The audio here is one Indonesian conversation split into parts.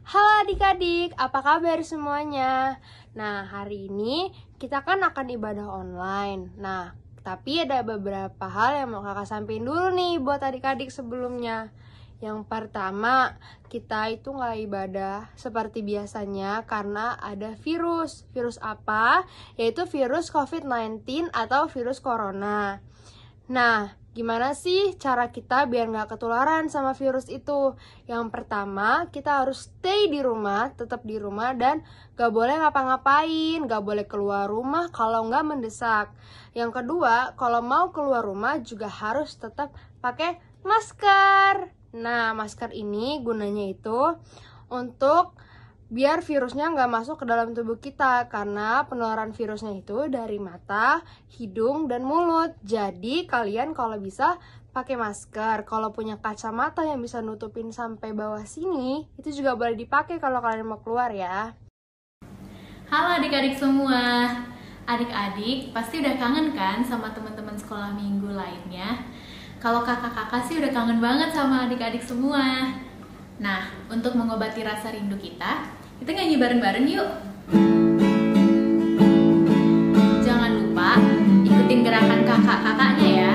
Halo adik-adik, apa kabar semuanya? Nah, hari ini kita kan akan ibadah online. Nah, tapi ada beberapa hal yang mau kakak sampaikan dulu nih buat adik-adik sebelumnya. Yang pertama, kita itu nggak ibadah seperti biasanya karena ada virus. Virus apa? Yaitu virus COVID-19 atau virus corona. Nah, gimana sih cara kita biar nggak ketularan sama virus itu? Yang pertama, kita harus stay di rumah, tetap di rumah, dan nggak boleh ngapa-ngapain, nggak boleh keluar rumah kalau nggak mendesak. Yang kedua, kalau mau keluar rumah juga harus tetap pakai masker. Nah, masker ini gunanya itu untuk biar virusnya nggak masuk ke dalam tubuh kita, karena penularan virusnya itu dari mata, hidung, dan mulut. Jadi kalian kalau bisa pakai masker. Kalau punya kacamata yang bisa nutupin sampai bawah sini, itu juga boleh dipakai kalau kalian mau keluar ya. Halo adik-adik semua. Adik-adik pasti udah kangen kan sama teman-teman sekolah minggu lainnya? Kalau kakak-kakak sih udah kangen banget sama adik-adik semua. Nah, untuk mengobati rasa rindu kita nyanyi bareng-bareng yuk. Jangan lupa ikutin gerakan kakak-kakaknya ya.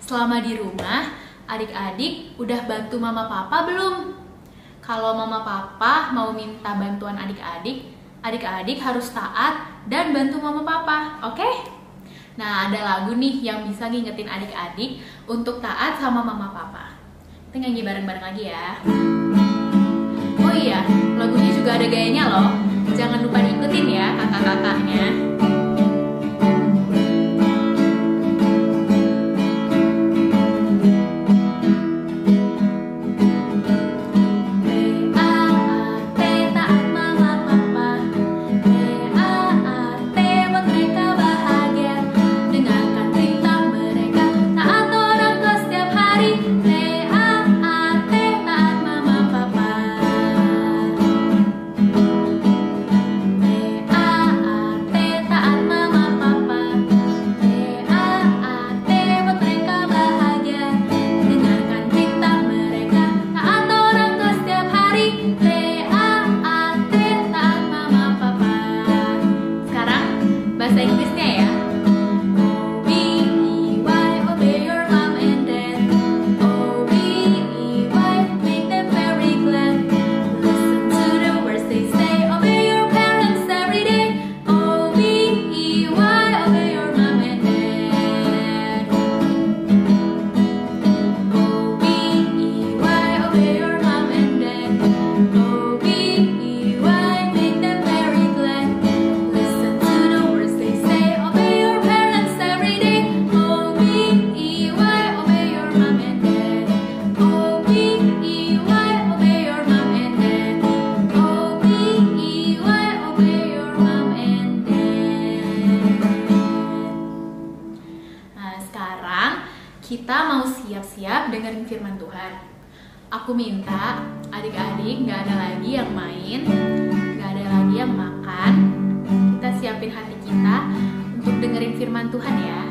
Selama di rumah, adik-adik udah bantu mama papa belum? Kalau mama papa mau minta bantuan adik-adik, adik-adik harus taat dan bantu mama papa, oke? Nah, ada lagu nih yang bisa ngingetin adik-adik untuk taat sama mama papa. Kita nyanyi bareng-bareng lagi ya. Oh iya, lagunya juga ada gayanya loh. Jangan lupa diikutin ya kakak-kakaknya. dengerin firman Tuhan. Aku minta adik-adik gak ada lagi yang main, gak ada lagi yang makan. Kita siapin hati kita untuk dengerin firman Tuhan ya.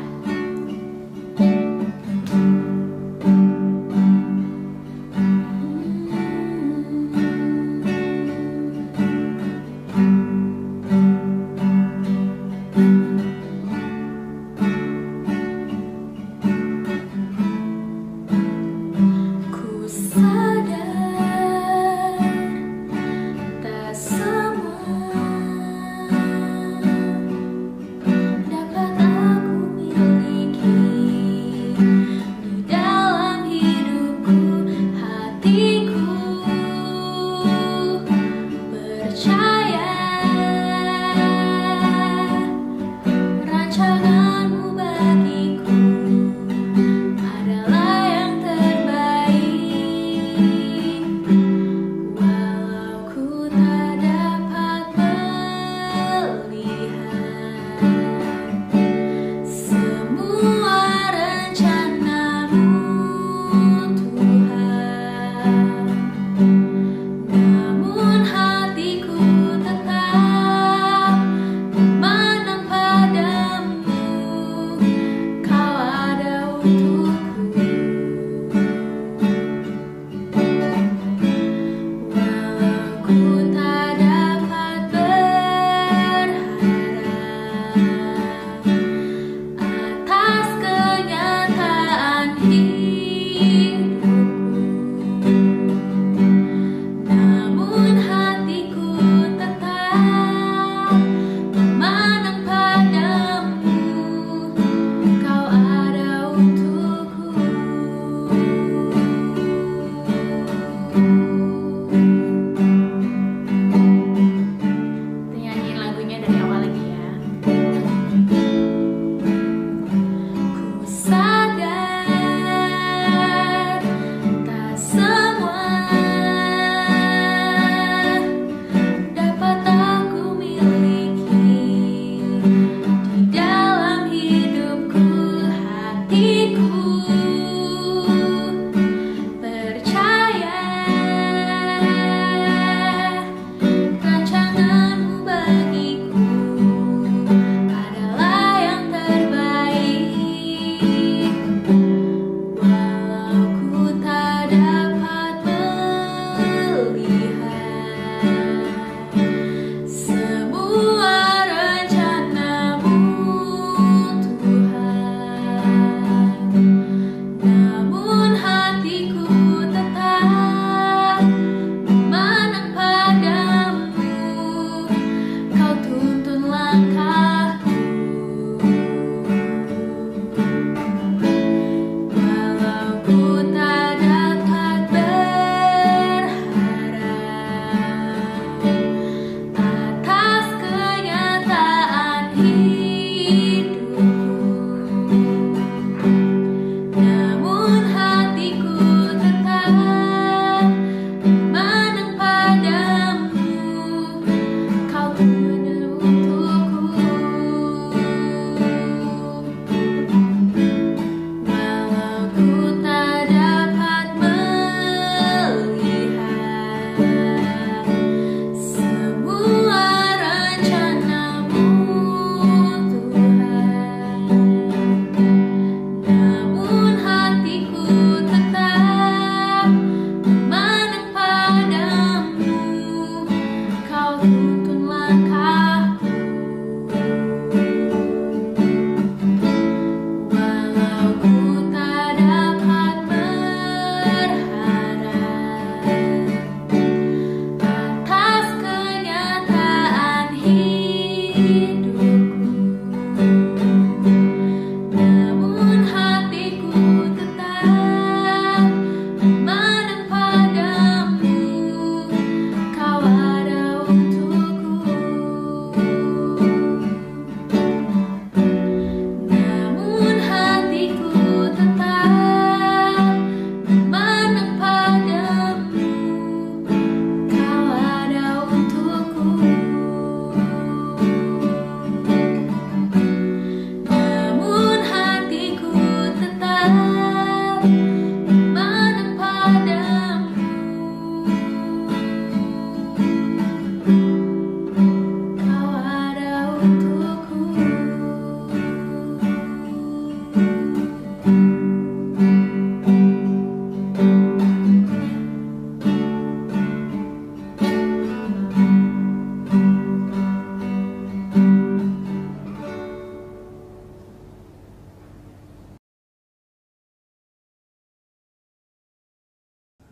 Dapat aku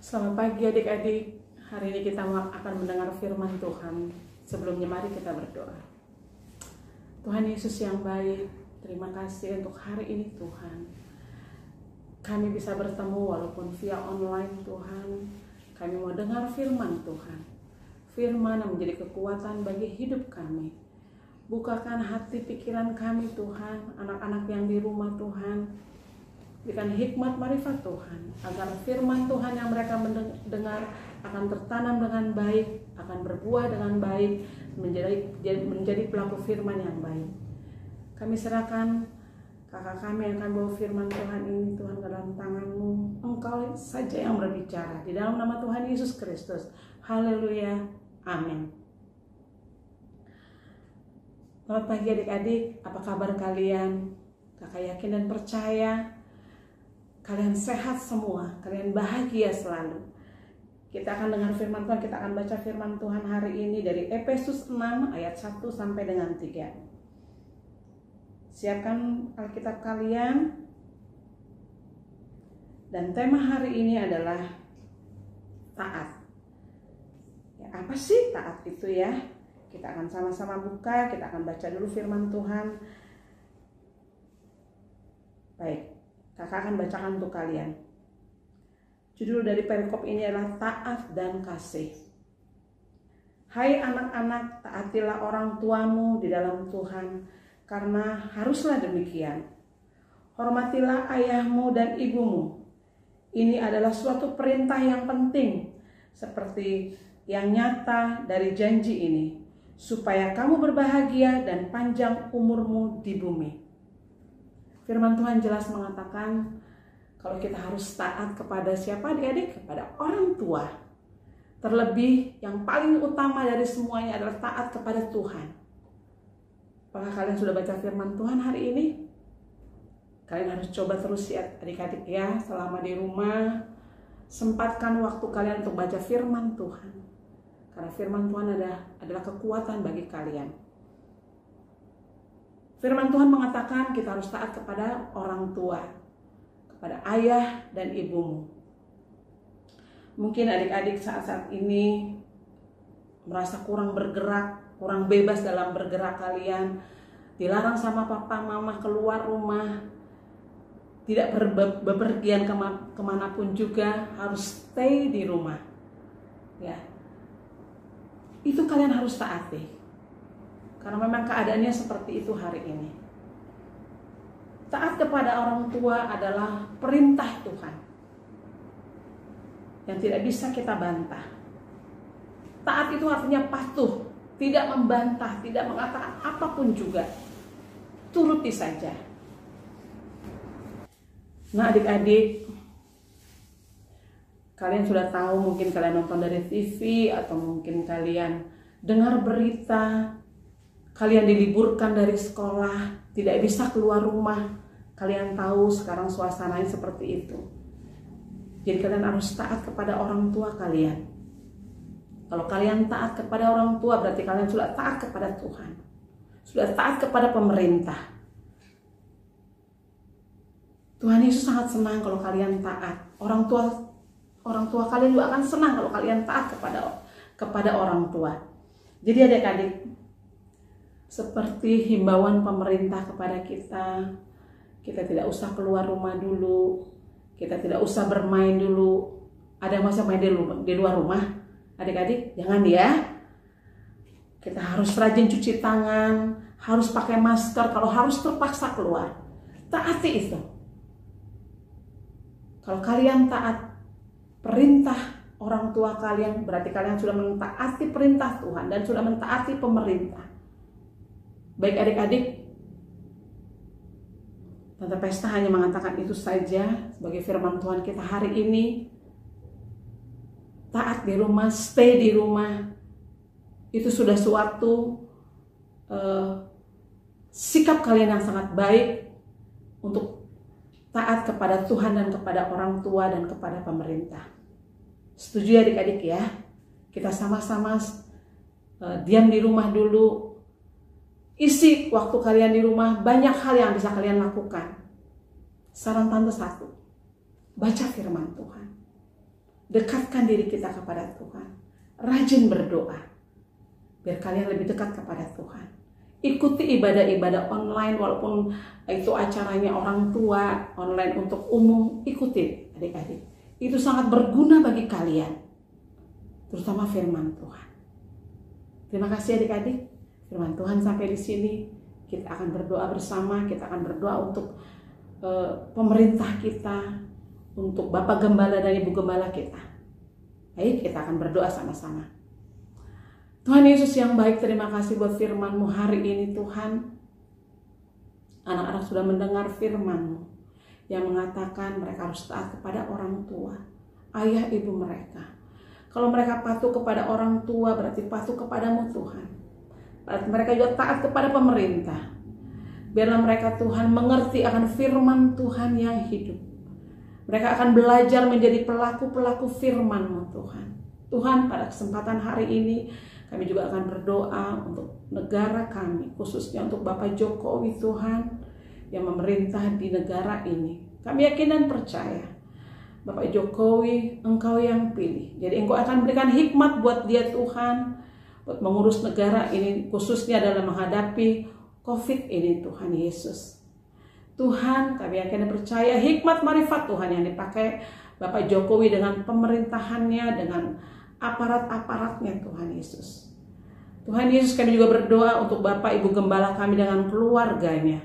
Selamat pagi adik-adik. Hari ini kita akan mendengar firman Tuhan. Sebelumnya mari kita berdoa. Tuhan Yesus yang baik, terima kasih untuk hari ini Tuhan. Kami bisa bertemu walaupun via online Tuhan. Kami mau dengar firman Tuhan. Firman yang menjadi kekuatan bagi hidup kami. Bukakan hati pikiran kami Tuhan, anak-anak yang di rumah Tuhan. Berikan hikmat marifat Tuhan, agar firman Tuhan yang mereka mendengar akan tertanam dengan baik, akan berbuah dengan baik, menjadi pelaku firman yang baik. Kami serahkan kakak kami yang akan bawa firman Tuhan ini Tuhan ke dalam tangan-Mu. Engkau saja yang berbicara, di dalam nama Tuhan Yesus Kristus. Haleluya, amin. Selamat pagi adik-adik, apa kabar kalian? Kakak yakin dan percaya kalian sehat semua, kalian bahagia selalu. Kita akan dengar firman Tuhan, kita akan baca firman Tuhan hari ini dari Efesus 6 ayat 1 sampai dengan 3. Siapkan Alkitab kalian. Dan tema hari ini adalah taat. Ya, apa sih taat itu ya? Kita akan sama-sama buka, kita akan baca dulu firman Tuhan. Baik. Kakak akan bacakan untuk kalian. Judul dari perikop ini adalah taat dan kasih. Hai anak-anak, taatilah orang tuamu di dalam Tuhan, karena haruslah demikian. Hormatilah ayahmu dan ibumu. Ini adalah suatu perintah yang penting, seperti yang nyata dari janji ini, supaya kamu berbahagia dan panjang umurmu di bumi. Firman Tuhan jelas mengatakan kalau kita harus taat kepada siapa adik-adik? Kepada orang tua. Terlebih yang paling utama dari semuanya adalah taat kepada Tuhan. Apakah kalian sudah baca firman Tuhan hari ini? Kalian harus coba terus ya adik-adik ya, selama di rumah. Sempatkan waktu kalian untuk baca firman Tuhan. Karena firman Tuhan adalah kekuatan bagi kalian. Firman Tuhan mengatakan kita harus taat kepada orang tua, kepada ayah dan ibumu. Mungkin adik-adik saat-saat ini merasa kurang bergerak, kurang bebas dalam bergerak kalian, dilarang sama papa mama keluar rumah, tidak bepergian kemanapun juga, harus stay di rumah. Ya, itu kalian harus taati. Karena memang keadaannya seperti itu hari ini. Taat kepada orang tua adalah perintah Tuhan yang tidak bisa kita bantah. Taat itu artinya patuh, tidak membantah, tidak mengatakan apapun juga. Turuti saja. Nah adik-adik, kalian sudah tahu, mungkin kalian nonton dari TV atau mungkin kalian dengar berita, kalian diliburkan dari sekolah, tidak bisa keluar rumah. Kalian tahu sekarang suasananya seperti itu. Jadi kalian harus taat kepada orang tua kalian. Kalau kalian taat kepada orang tua, berarti kalian sudah taat kepada Tuhan. Sudah taat kepada pemerintah. Tuhan Yesus sangat senang kalau kalian taat. Orang tua kalian juga akan senang kalau kalian taat kepada orang tua. Jadi adik-adik, seperti himbauan pemerintah kepada kita tidak usah keluar rumah dulu, kita tidak usah bermain dulu. Ada yang masih main di luar rumah? Adik-adik, jangan ya. Kita harus rajin cuci tangan, harus pakai masker, kalau harus terpaksa keluar. Taati itu. Kalau kalian taat perintah orang tua kalian, berarti kalian sudah mentaati perintah Tuhan dan sudah mentaati pemerintah. Baik adik-adik, Tante Pesta hanya mengatakan itu saja sebagai firman Tuhan kita hari ini. Taat di rumah, stay di rumah, itu sudah suatu sikap kalian yang sangat baik untuk taat kepada Tuhan dan kepada orang tua dan kepada pemerintah. Setuju adik-adik ya? Kita sama-sama diam di rumah dulu. Isi waktu kalian di rumah, banyak hal yang bisa kalian lakukan. Saran Tante satu, baca firman Tuhan. dekatkan diri kita kepada Tuhan. Rajin berdoa, biar kalian lebih dekat kepada Tuhan. Ikuti ibadah-ibadah online, walaupun itu acaranya orang tua, online untuk umum. Ikuti adik-adik. Itu sangat berguna bagi kalian, terutama firman Tuhan. Terima kasih adik-adik. Firman Tuhan sampai di sini. Kita akan berdoa bersama. Kita akan berdoa untuk pemerintah kita, untuk Bapak Gembala dan Ibu Gembala kita. Baik, kita akan berdoa sama-sama. Tuhan Yesus yang baik, terima kasih buat firman-Mu hari ini Tuhan. Anak-anak sudah mendengar firman-Mu yang mengatakan mereka harus taat kepada orang tua, ayah ibu mereka. Kalau mereka patuh kepada orang tua, berarti patuh kepadamu Tuhan. Berarti mereka juga taat kepada pemerintah. Biarlah mereka Tuhan mengerti akan firman Tuhan yang hidup. Mereka akan belajar menjadi pelaku-pelaku firman-Mu Tuhan. Tuhan, pada kesempatan hari ini kami juga akan berdoa untuk negara kami, khususnya untuk Bapak Jokowi Tuhan yang memerintah di negara ini. Kami yakin dan percaya Bapak Jokowi, Engkau yang pilih. Jadi Engkau akan berikan hikmat buat dia Tuhan, buat mengurus negara ini, khususnya dalam menghadapi COVID ini Tuhan Yesus. Tuhan, kami yakin dan percaya hikmat marifat Tuhan yang dipakai Bapak Jokowi dengan pemerintahannya, dengan aparat-aparatnya Tuhan Yesus. Tuhan Yesus, kami juga berdoa untuk Bapak Ibu Gembala kami dengan keluarganya.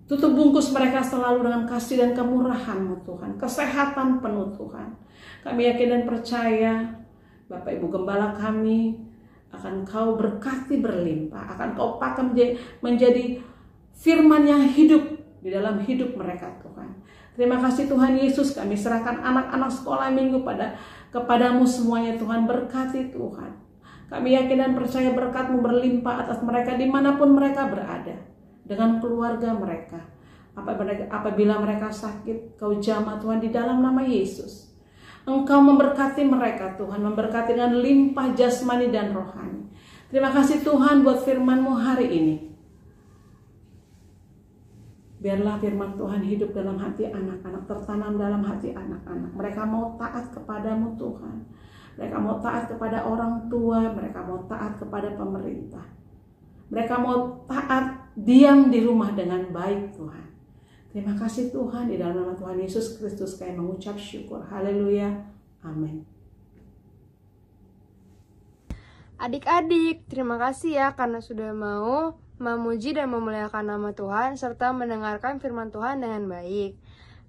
Tutup bungkus mereka selalu dengan kasih dan kemurahan-Mu Tuhan, kesehatan penuh Tuhan. Kami yakin dan percaya Bapak Ibu Gembala kami akan Kau berkati berlimpah, akan Kau pakai menjadi firman yang hidup di dalam hidup mereka Tuhan. Terima kasih Tuhan Yesus, kami serahkan anak-anak sekolah minggu kepadamu semuanya Tuhan. Berkati Tuhan. Kami yakin dan percaya berkat-Mu berlimpah atas mereka dimanapun mereka berada, dengan keluarga mereka. Apabila mereka sakit, Kau jamah Tuhan di dalam nama Yesus. Engkau memberkati mereka Tuhan, memberkati dengan limpah jasmani dan rohani. Terima kasih Tuhan buat firman-Mu hari ini. Biarlah firman Tuhan hidup dalam hati anak-anak, tertanam dalam hati anak-anak. Mereka mau taat kepadamu Tuhan. Mereka mau taat kepada orang tua, mereka mau taat kepada pemerintah. Mereka mau taat, diam di rumah dengan baik Tuhan. Terima kasih Tuhan, di dalam nama Tuhan Yesus Kristus kami mengucap syukur. Haleluya. Amin. Adik-adik, terima kasih ya karena sudah mau memuji dan memuliakan nama Tuhan serta mendengarkan firman Tuhan dengan baik.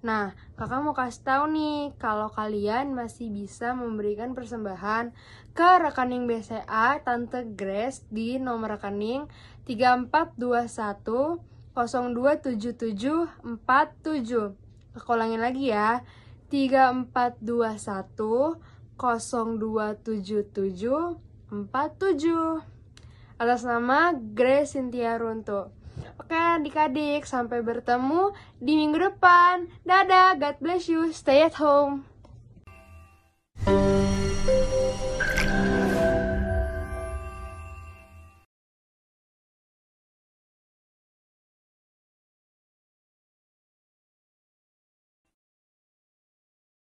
Nah, kakak mau kasih tahu nih kalau kalian masih bisa memberikan persembahan ke rekening BCA Tante Grace di nomor rekening 3421 027747. Aku ulangin lagi ya, 3421 027747 atas nama Grace Cynthia Runto. Oke adik-adik, sampai bertemu di minggu depan. Dadah, God bless you, stay at home.